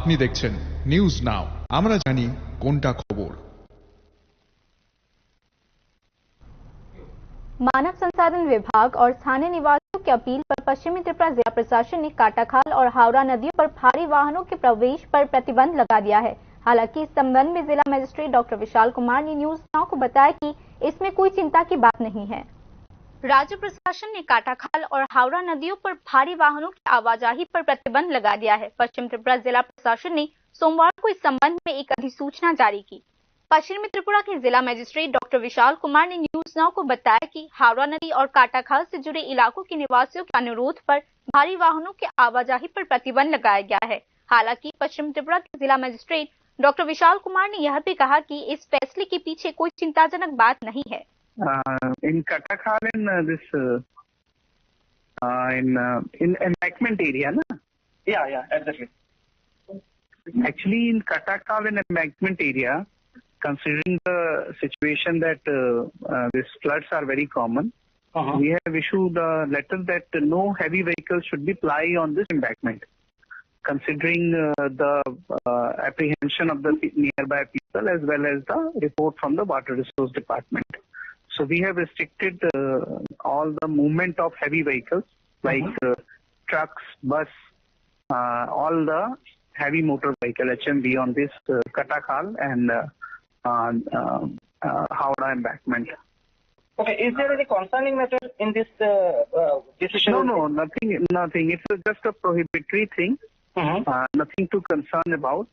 আপনি দেখছেন news now, আমরা জানি কোনটা খবর। मानव संसाधन विभाग और स्थानीय निवासियों की अपील पर पश्चिमी त्रिपुरा जिला प्रशासन ने काटाखाल और हावड़ा नदियों पर भारी वाहनों के प्रवेश पर प्रतिबंध लगा दिया है। हालांकि इस संबंध में जिला मजिस्ट्रेट डॉक्टर विशाल कुमार ने न्यूज नाउ को बताया कि इसमें कोई चिंता की बात नहीं है। राज्य प्रशासन ने काटाखाल और हावड़ा नदियों पर भारी वाहनों की आवाजाही पर प्रतिबंध लगा दिया है। पश्चिम त्रिपुरा जिला प्रशासन ने सोमवार को इस संबंध में एक अधिसूचना जारी की। पश्चिमी त्रिपुरा के जिला मजिस्ट्रेट डॉक्टर विशाल कुमार ने न्यूज नाउ को बताया कि हावड़ा नदी और काटाखाल से जुड़े इलाकों के निवासियों के अनुरोध पर भारी वाहनों के आवाजाही पर प्रतिबंध लगाया गया है। हालांकि पश्चिम त्रिपुरा के जिला मजिस्ट्रेट डॉक्टर विशाल कुमार ने यह भी कहा कि इस फैसले के पीछे कोई चिंताजनक बात नहीं है। In Katakal in in embankment area, na? Yeah, exactly. Actually, in Katakal in embankment area, considering the situation that these floods are very common, we have issued a letter that no heavy vehicles should be ply on this embankment. Considering the apprehension of the nearby people as well as the report from the Water Resource Department. So we have restricted all the movement of heavy vehicles like trucks, bus, all the heavy motor vehicle HMV on this Katakal and Howrah embankment. Okay, is there any concerning matter in this decision? No, nothing. It's just a prohibitory thing. Nothing to concern about.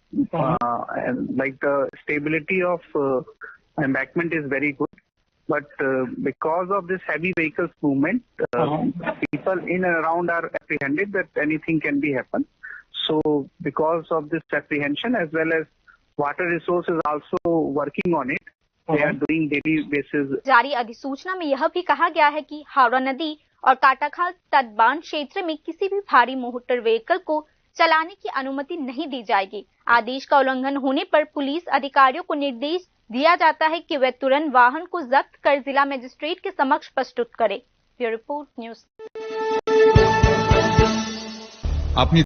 Like the stability of embankment is very good. But because of this heavy vehicles movement, people in and around are apprehended that anything can be happen. So because of this apprehension as well as water resources also working on it, they are doing daily basis. जारी अधिसूचना में यह भी कहा गया है कि हावड़ा नदी और काटाखाल तटबांध क्षेत्र में किसी भी भारी मोटर व्हीकल को चलाने की अनुमति नहीं दी जाएगी। आदेश का उल्लंघन होने पर पुलिस अधिकारियों को निर्देश दिया जाता है कि वे तुरंत वाहन को जब्त कर जिला मजिस्ट्रेट के समक्ष प्रस्तुत करें। Bureau report news.